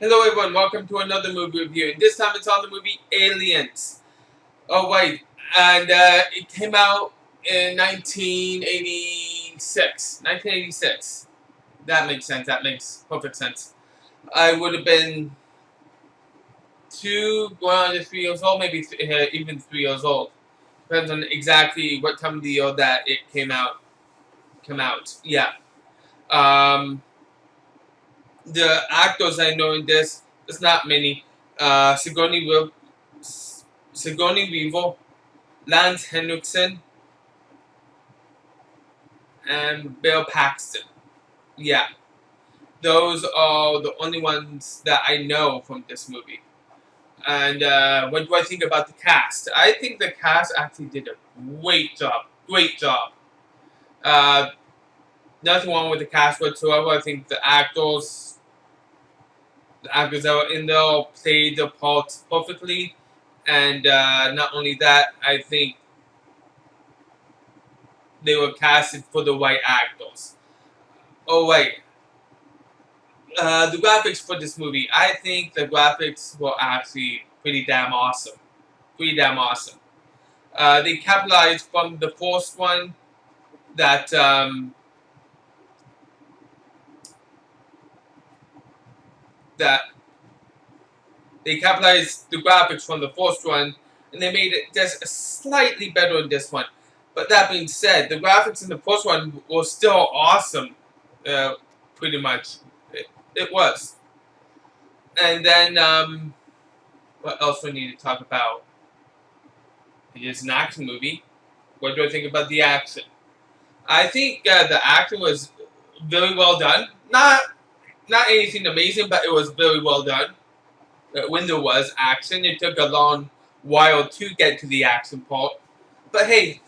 Hello everyone, welcome to another movie review. And this time it's on the movie Aliens. Oh wait, and it came out in 1986. 1986. That makes sense. That makes perfect sense. I would have been 3 years old, maybe even 3 years old. Depends on exactly what time of the year that it came out. Yeah. Um, the actors I know in this, there's not many. Sigourney Weaver, Lance Henriksen, and Bill Paxton. Yeah, those are the only ones that I know from this movie. And what do I think about the cast? I think the cast actually did a great job. Great job. Uh, Nothing wrong with the cast whatsoever. I think the actors that were in there played the parts perfectly. And not only that, I think they were casted for the right actors. Oh wait, the graphics for this movie, I think the graphics were actually pretty damn awesome. Pretty damn awesome. They capitalized from the first one that that they capitalized the graphics from the first one, and they made it just slightly better in this one. But that being said, the graphics in the first one were still awesome. Uh, Pretty much, it was. And then what else do we need to talk about? It is an action movie. What do I think about the action? I think the action was very well done. Not anything amazing, but it was very well done. When there was action, it took a long while to get to the action part. But hey,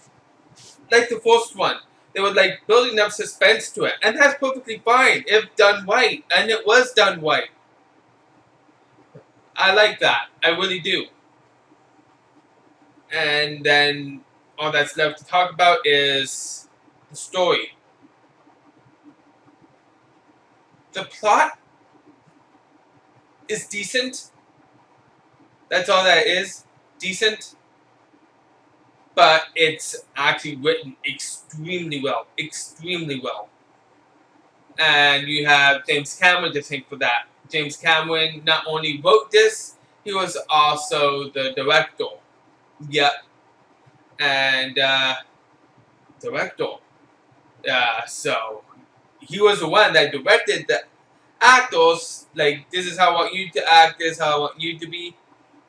like the first one, they were like building up suspense to it, and that's perfectly fine if done right, and it was done right. I like that. I really do. And then all that's left to talk about is the story. The plot is decent. That's all that is. Decent. But it's actually written extremely well. Extremely well. And you have James Cameron to thank for that. James Cameron not only wrote this, he was also the director. Yep. And director. So he was the one that directed the actors. Like, this is how I want you to act, this is how I want you to be.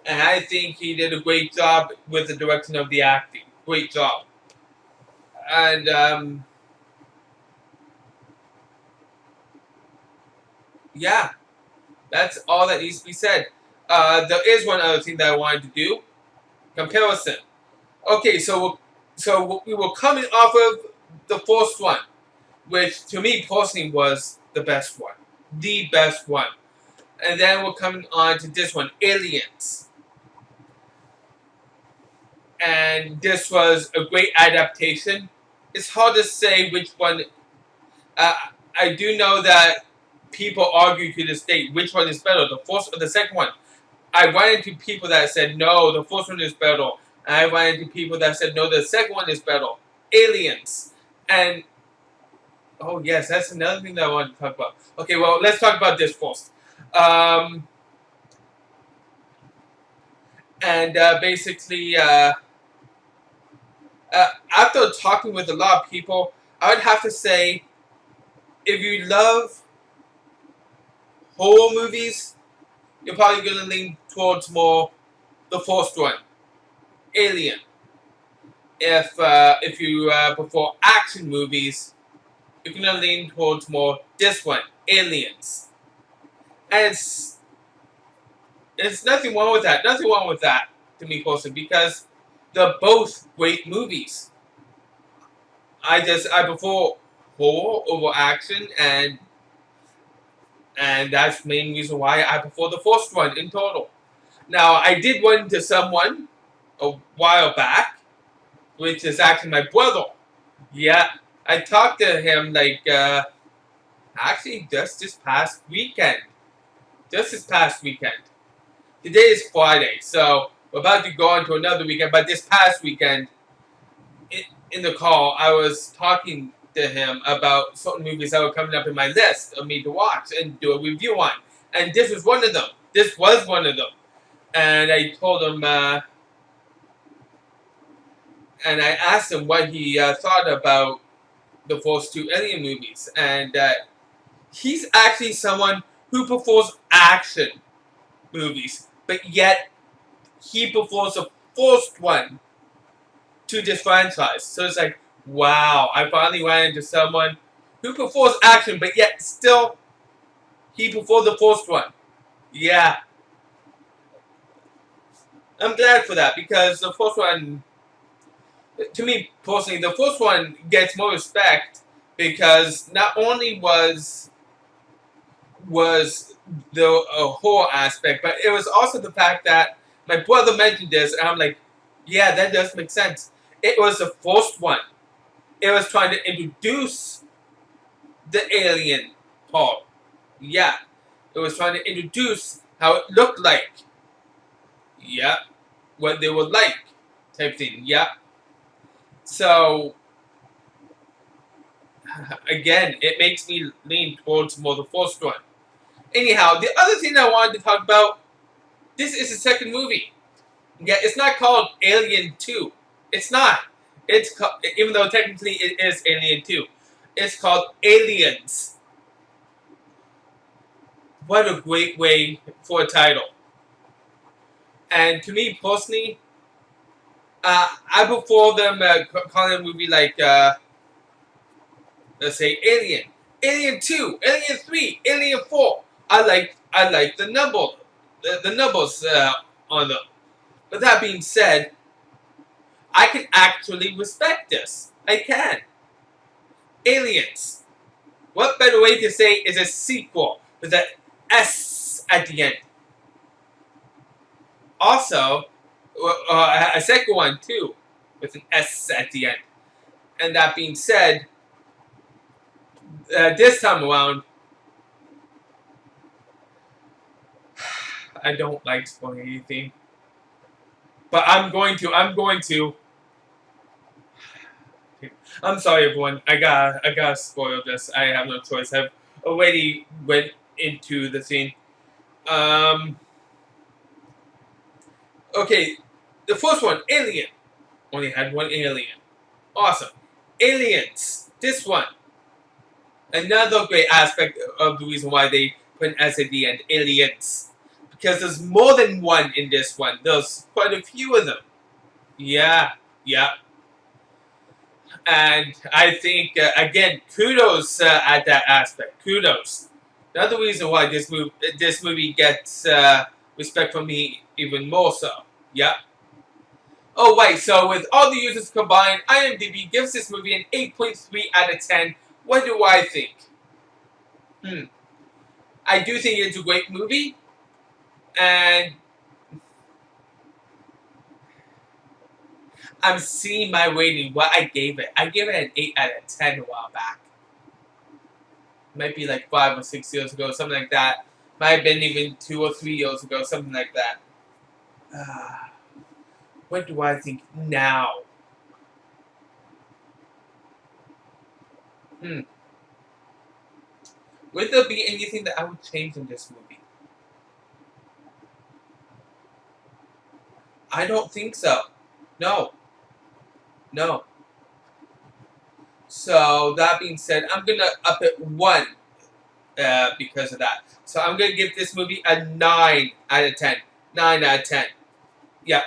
And I think he did a great job with the direction of the acting. Great job. And yeah, that's all that needs to be said. There is one other thing that I wanted to do. Comparison. Okay, so we were coming off of the first one, which to me personally was the best one. The best one. And then we're coming on to this one, Aliens. And this was a great adaptation. It's hard to say which one. Uh, I do know that people argue to this day which one is better, the first or the second one. I ran into people that said no, the first one is better. And I ran into people that said no, the second one is better. Aliens. And oh yes, that's another thing that I wanted to talk about. Okay, well let's talk about this first. Um, and basically, after talking with a lot of people, I would have to say, if you love horror movies, you're probably going to lean towards more the first one, Alien. If you prefer action movies, you're going to lean towards more this one, Aliens. And it's nothing wrong with that. Nothing wrong with that, to me personally, because they're both great movies. I prefer horror over action, and that's the main reason why I prefer the first one in total. Now, I did run into someone a while back, which is actually my brother. Yeah, I talked to him like actually just this past weekend. just this past weekend. Today is Friday, so we're about to go on to another weekend. But this past weekend, in the call, I was talking to him about certain movies that were coming up in my list of me to watch and do a review on. And this was one of them. This was one of them. And I told him, and I asked him what he thought about the first two Alien movies. And he's actually someone who prefers action movies, but yet he prefers the first one to this franchise. So it's like, wow, I finally ran into someone who prefers action, but yet still he prefers the first one. Yeah. I'm glad for that, because the first one, to me personally, the first one gets more respect because not only was the horror aspect, but it was also the fact that my brother mentioned this, and I'm like, yeah, that does make sense. It was the first one. It was trying to introduce the alien part. Yeah. It was trying to introduce how it looked like. Yeah. What they were like. Type thing. Yeah. So, again, it makes me lean towards more the first one. Anyhow, the other thing I wanted to talk about, this is the second movie. Yeah, it's not called Alien 2. It's not. It's called, even though technically it is Alien 2. It's called Aliens. What a great way for a title. And to me personally, I prefer them calling a movie like, let's say, Alien. Alien 2, Alien 3, Alien 4. I like the numbers on them. But that being said, I can actually respect this. I can. Aliens. What better way to say is a sequel with an S at the end? Also, a second one too, with an S at the end. And that being said, this time around, I don't like spoiling anything. But I'm going to. I'm sorry, everyone. I gotta spoil this. I have no choice. I've already went into the scene. Okay, the first one, Alien. Only had one alien. Awesome. Aliens. This one. Another great aspect of the reason why they put an S at the end. Aliens. Because there's more than one in this one. There's quite a few of them. Yeah. Yeah. And I think, again, kudos at that aspect. Kudos. Another reason why this movie gets respect from me even more so. Yeah. Oh, right. So with all the users combined, IMDb gives this movie an 8.3 out of 10. What do I think? I do think it's a great movie. And I'm seeing my rating, what I gave it. I gave it an 8 out of 10 a while back. Might be like 5 or 6 years ago, something like that. Might have been even 2 or 3 years ago, something like that. What do I think now? Would there be anything that I would change in this movie? I don't think so. No. No. So, that being said, I'm going to up it 1 because of that. So, I'm going to give this movie a 9 out of 10. 9 out of 10. Yeah.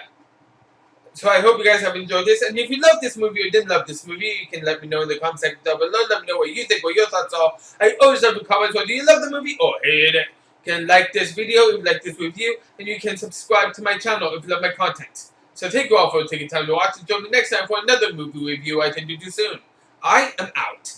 So, I hope you guys have enjoyed this. And if you love this movie or didn't love this movie, you can let me know in the comment section down below. Let me know what you think, what your thoughts are. I always love the comments. Well, do you love the movie or hate it? You can like this video if you like this review. And you can subscribe to my channel if you love my content. So, thank you all for taking time to watch. And join me next time for another movie review I intend to do soon. I am out.